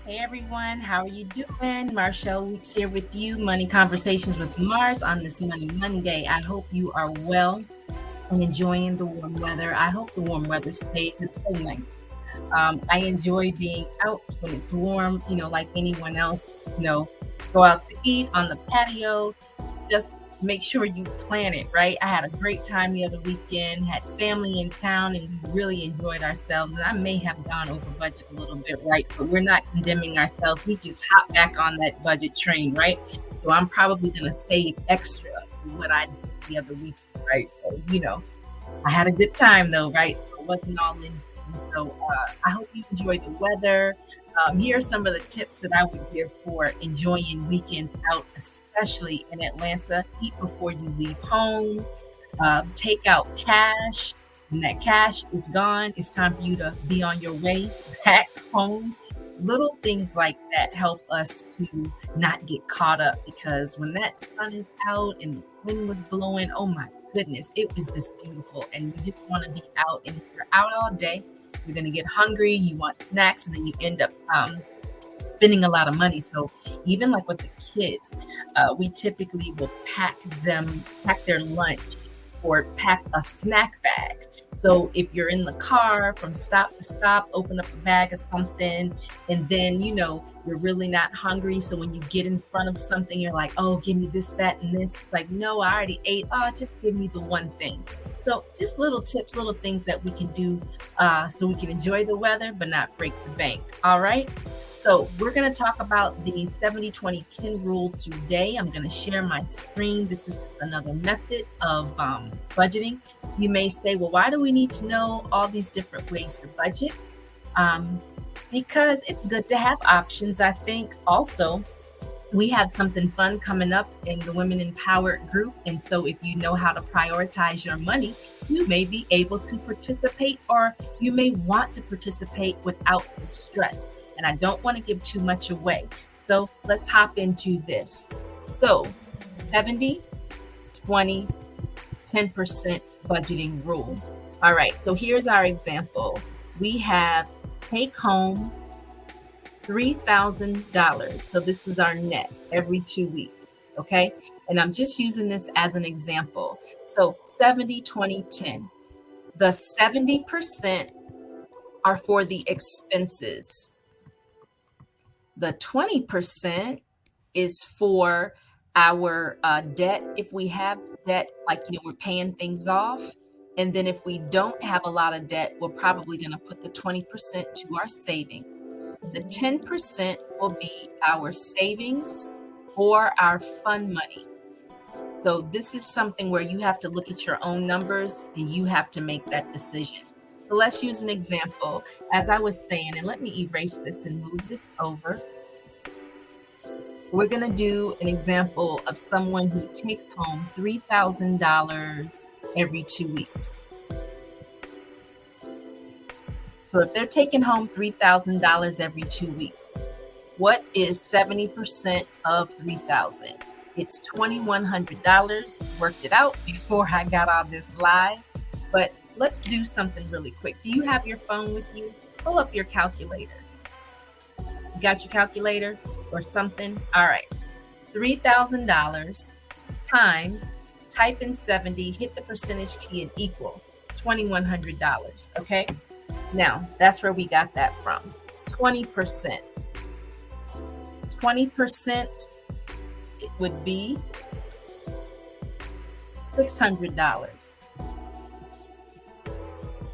Hey everyone, how are you doing? Marshall Weeks here with you, Money Conversations with Mars on this Money Monday. I hope you are well and enjoying the warm weather. I hope the warm weather stays. It's so nice. I enjoy being out when it's warm, like anyone else, go out to eat on the patio. Just make sure you plan it, right? I had a great time the other weekend, had family in town, and we really enjoyed ourselves. And I may have gone over budget a little bit, right? But we're not condemning ourselves. We just hop back on that budget train, right? So I'm probably going to save extra for what I did the other week, right? So, I had a good time though, right? So it wasn't all in. So I hope you enjoy the weather. Here are some of the tips that I would give for enjoying weekends out, especially in Atlanta. Eat before you leave home. Take out cash. When that cash is gone, it's time for you to be on your way back home. Little things like that help us to not get caught up, because when that sun is out and the wind was blowing, oh my goodness, it was just beautiful. And you just want to be out. And if you're out all day, you're going to get hungry, you want snacks, and then you end up spending a lot of money. So even like with the kids, we typically will pack their lunch or pack a snack bag. So if you're in the car from stop to stop, open up a bag of something, and then, you're really not hungry. So when you get in front of something, you're like, oh, give me this, that, and this. It's like, no, I already ate. Oh, just give me the one thing. So just little tips, little things that we can do so we can enjoy the weather, but not break the bank. All right. So we're going to talk about the 70-20-10 rule today. I'm going to share my screen. This is just another method of budgeting. You may say, well, why do we need to know all these different ways to budget? Because it's good to have options. I think also we have something fun coming up in the Women Empowered group. And so if you know how to prioritize your money, you may be able to participate, or you may want to participate without the stress. And I don't want to give too much away. So let's hop into this. So 70, 20, 10% budgeting rule. All right, so here's our example. We have take home $3,000. So this is our net every 2 weeks, okay? And I'm just using this as an example. So 70, 20, 10. The 70% are for the expenses. The 20% is for our debt. If we have debt, like, we're paying things off. And then if we don't have a lot of debt, we're probably going to put the 20% to our savings. The 10% will be our savings or our fund money. So this is something where you have to look at your own numbers and you have to make that decision. So let's use an example. As I was saying, and let me erase this and move this over. We're going to do an example of someone who takes home $3,000 every 2 weeks. So if they're taking home $3,000 every 2 weeks, what is 70% of $3,000? It's $2,100. Worked it out before I got on this live, but let's do something really quick. Do you have your phone with you? Pull up your calculator. You got your calculator or something? All right. $3,000 times, type in 70, hit the percentage key, and equal $2,100. Okay. Now that's where we got that from. 20%. 20%, it would be $600.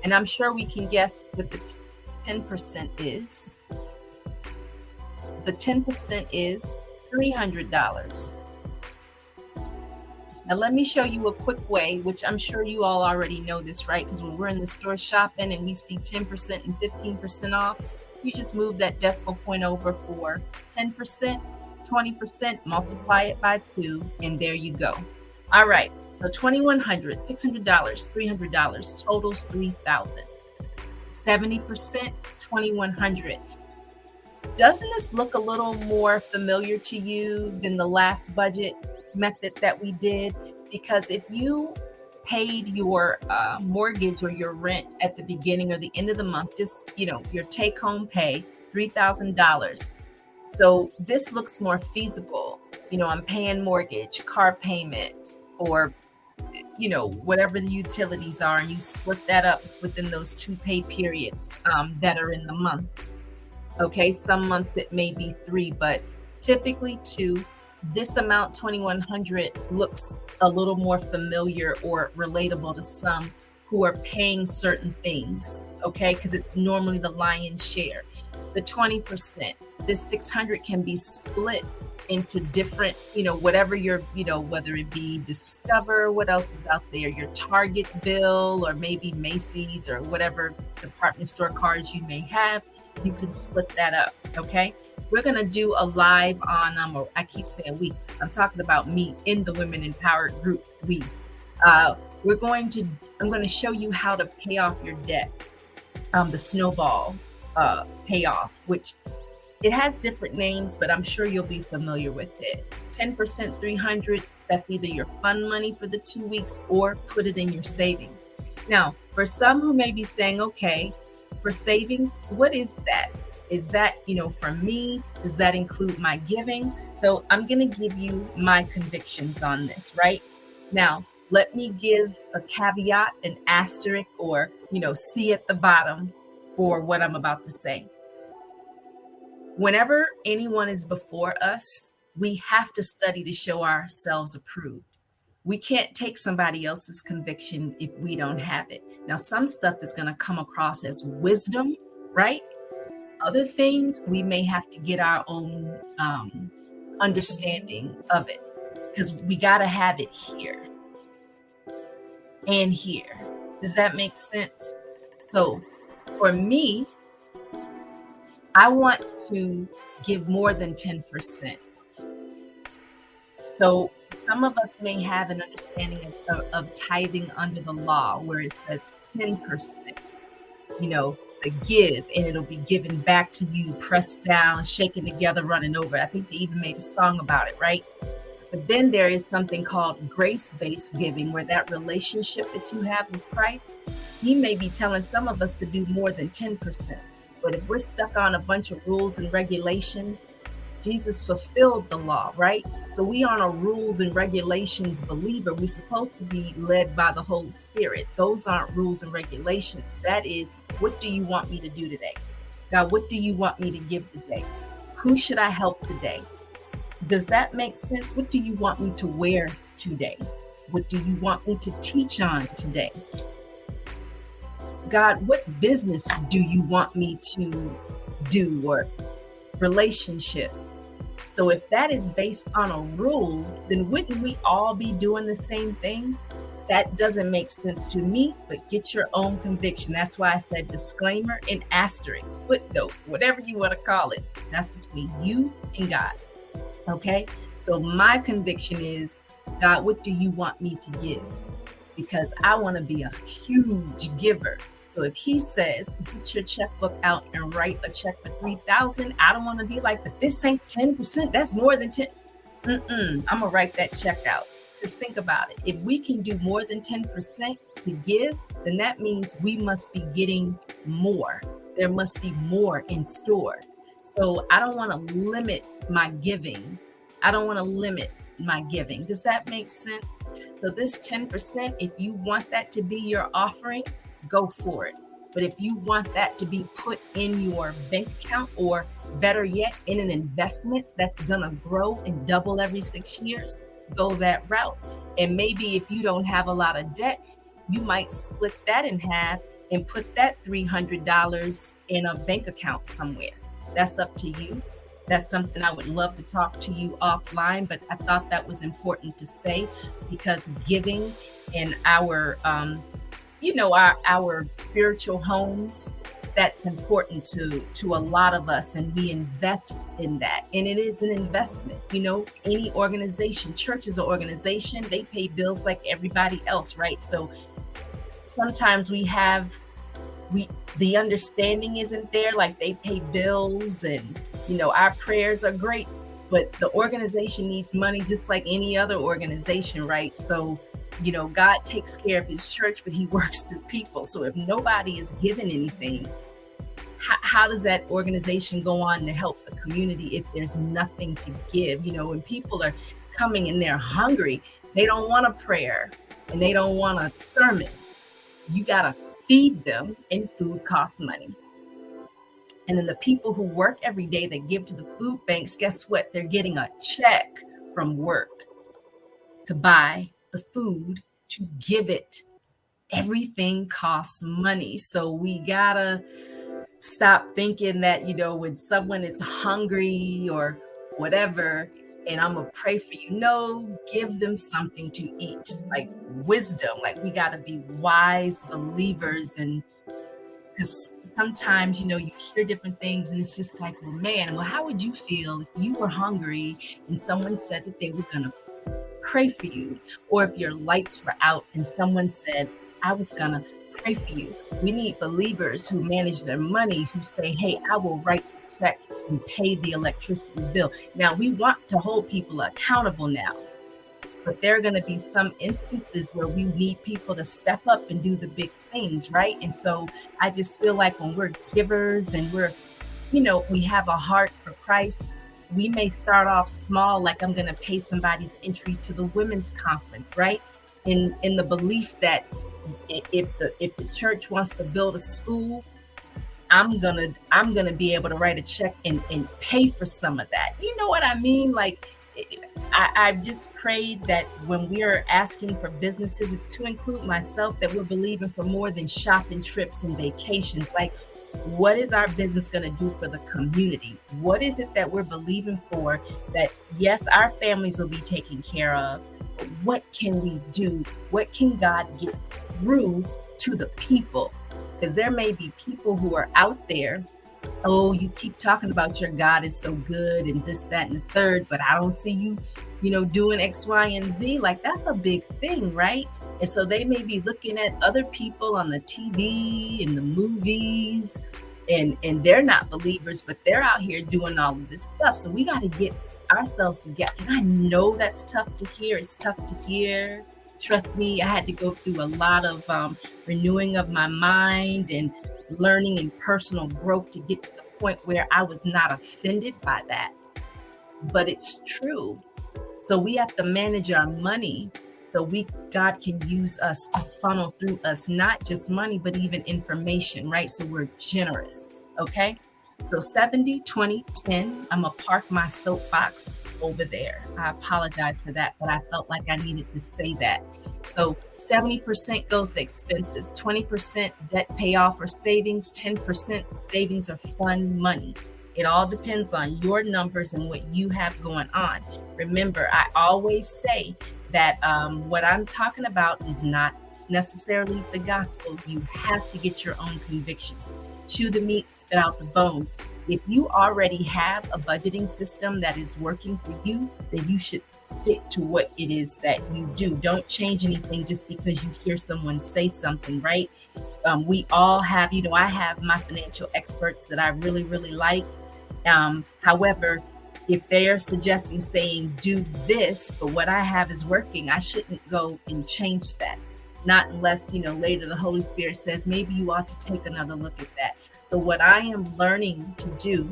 And I'm sure we can guess what the 10% is. The 10% is $300. Now let me show you a quick way, which I'm sure you all already know this, right? Because when we're in the store shopping and we see 10% and 15% off, you just move that decimal point over for 10%, 20%, multiply it by 2, and there you go. All right. So $2,100, $600, $300 totals $3,000. 70%, $2,100. Doesn't this look a little more familiar to you than the last budget method that we did? Because if you paid your mortgage or your rent at the beginning or the end of the month, just, your take home pay, $3,000, So this looks more feasible. I'm paying mortgage, car payment, or whatever the utilities are, and you split that up within those two pay periods that are in the month. Okay, some months it may be three, but typically two. This amount, 2,100, looks a little more familiar or relatable to some who are paying certain things, okay, because it's normally the lion's share. The 20%, this 600 can be split into different, whatever your, whether it be Discover, what else is out there, your Target bill, or maybe Macy's, or whatever department store cards you may have, you can split that up, okay? We're going to do a live on, or I keep saying we, I'm talking about me in the Women Empowered group, we. I'm going to show you how to pay off your debt, the snowball payoff, which it has different names, but I'm sure you'll be familiar with it. 10%, 300, that's either your fund money for the 2 weeks or put it in your savings. Now, for some who may be saying, okay, for savings, what is that? Is that, for me, does that include my giving? So I'm going to give you my convictions on this, right? Now, let me give a caveat, an asterisk, or, C at the bottom for what I'm about to say. Whenever anyone is before us, we have to study to show ourselves approved. We can't take somebody else's conviction if we don't have it. Now, some stuff is going to come across as wisdom, right? Other things, we may have to get our own understanding of it, because we got to have it here and here. Does that make sense? So for me, I want to give more than 10%. So some of us may have an understanding of tithing under the law, where it says 10%, the give, and it'll be given back to you, pressed down, shaken together, running over. I think they even made a song about it, right? But then there is something called grace-based giving, where that relationship that you have with Christ, he may be telling some of us to do more than 10%. But if we're stuck on a bunch of rules and regulations, Jesus fulfilled the law, right? So we aren't a rules and regulations believer. We're supposed to be led by the Holy Spirit. Those aren't rules and regulations. That is, what do you want me to do today? God, what do you want me to give today? Who should I help today? Does that make sense? What do you want me to wear today? What do you want me to teach on today? God, what business do you want me to do, or relationship? So if that is based on a rule, then wouldn't we all be doing the same thing? That doesn't make sense to me, but get your own conviction. That's why I said disclaimer and asterisk, footnote, whatever you want to call it. That's between you and God. Okay? So my conviction is, God, what do you want me to give? Because I want to be a huge giver. So if he says, get your checkbook out and write a check for $3,000, I don't want to be like, but this ain't 10%. That's more than 10. I'm going to write that check out. Because think about it. If we can do more than 10% to give, then that means we must be getting more. There must be more in store. So I don't want to limit my giving. I don't want to limit my giving. Does that make sense? So this 10%, if you want that to be your offering, go for it. But if you want that to be put in your bank account, or better yet, in an investment that's going to grow and double every 6 years, go that route. And maybe if you don't have a lot of debt, you might split that in half and put that $300 in a bank account somewhere. That's up to you. That's something I would love to talk to you offline, but I thought that was important to say, because giving in our our spiritual homes, that's important to a lot of us, and we invest in that. And it is an investment. Any organization, church is an organization, they pay bills like everybody else, right? So sometimes the understanding isn't there, like they pay bills and our prayers are great, but the organization needs money just like any other organization, right? So God takes care of his church, but he works through people. So if nobody is giving anything, how does that organization go on to help the community if there's nothing to give? When people are coming and they're hungry, they don't want a prayer and they don't want a sermon. You got to feed them, and food costs money. And then the people who work every day that give to the food banks, guess what? They're getting a check from work to buy the food, to give it. Everything costs money. So we gotta stop thinking that, when someone is hungry or whatever, and I'm gonna pray for you. No, give them something to eat, like wisdom. Like, we gotta be wise believers. And because sometimes, you hear different things and it's just like, well, man, well, how would you feel if you were hungry and someone said that they were gonna pray for you? Or if your lights were out and someone said, I was gonna pray for you. We need believers who manage their money, who say, hey, I will write the check and pay the electricity bill. Now, we want to hold people accountable now, but there are going to be some instances where we need people to step up and do the big things, right? And so I just feel like when we're givers and we have a heart for Christ, we may start off small, like I'm going to pay somebody's entry to the women's conference, right? In the belief that if the church wants to build a school, I'm gonna be able to write a check and pay for some of that. You know what I mean? Like, I've just prayed that when we are asking for businesses, to include myself, that we're believing for more than shopping trips and vacations. Like, what is our business going to do for the community? What is it that we're believing for that, yes, our families will be taken care of, but what can we do? What can God get through to the people? Because there may be people who are out there, oh, you keep talking about your God is so good and this, that, and the third, but I don't see you, doing X, Y, and Z. Like, that's a big thing, right? And so they may be looking at other people on the TV and the movies, and they're not believers, but they're out here doing all of this stuff. So we got to get ourselves together. And I know that's tough to hear. It's tough to hear. Trust me, I had to go through a lot of renewing of my mind and learning and personal growth to get to the point where I was not offended by that. But it's true. So we have to manage our money so God can use us to funnel through us, not just money, but even information, right? So we're generous, okay? So 70, 20, 10, I'm gonna park my soapbox over there. I apologize for that, but I felt like I needed to say that. So 70% goes to expenses, 20% debt payoff or savings, 10% savings or fund money. It all depends on your numbers and what you have going on. Remember, I always say that what I'm talking about is not necessarily the gospel. You have to get your own convictions. Chew the meat, spit out the bones. If you already have a budgeting system that is working for you, then you should stick to what it is that you do. Don't change anything just because you hear someone say something, right? We all have, I have my financial experts that I really, really like. However, if they're suggesting saying, do this, but what I have is working, I shouldn't go and change that. Not unless, later the Holy Spirit says, maybe you ought to take another look at that. So what I am learning to do,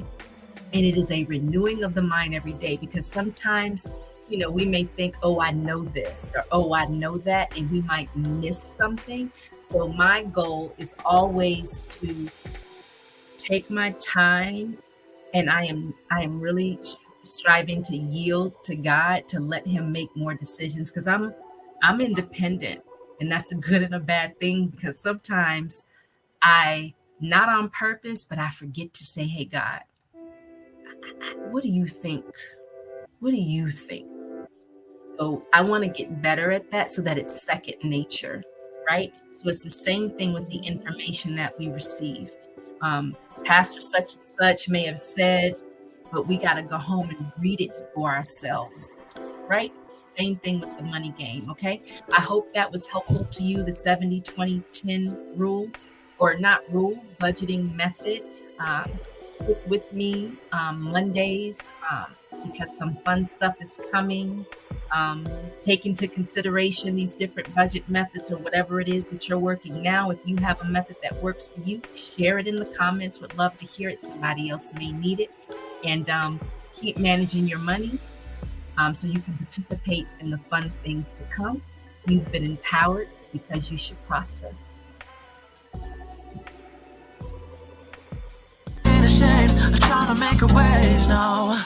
and it is a renewing of the mind every day, because sometimes, we may think, oh, I know this, or oh, I know that, and we might miss something. So my goal is always to take my time, and I am really striving to yield to God, to let him make more decisions, because I'm independent. And that's a good and a bad thing, because sometimes not on purpose, but I forget to say, hey, God, what do you think? What do you think? So I want to get better at that so that it's second nature, right? So it's the same thing with the information that we receive. Pastor such and such may have said, but we got to go home and read it for ourselves, right? Same thing with the money game, okay? I hope that was helpful to you, the 70, 20, 10 rule, or not rule, budgeting method. Stick with me Mondays because some fun stuff is coming. take into consideration these different budget methods or whatever it is that you're working now. If you have a method that works for you, share it in the comments. Would love to hear it. Somebody else may need it. And keep managing your money so you can participate in the fun things to come. You've been empowered because you should prosper. Trying to make a ways now.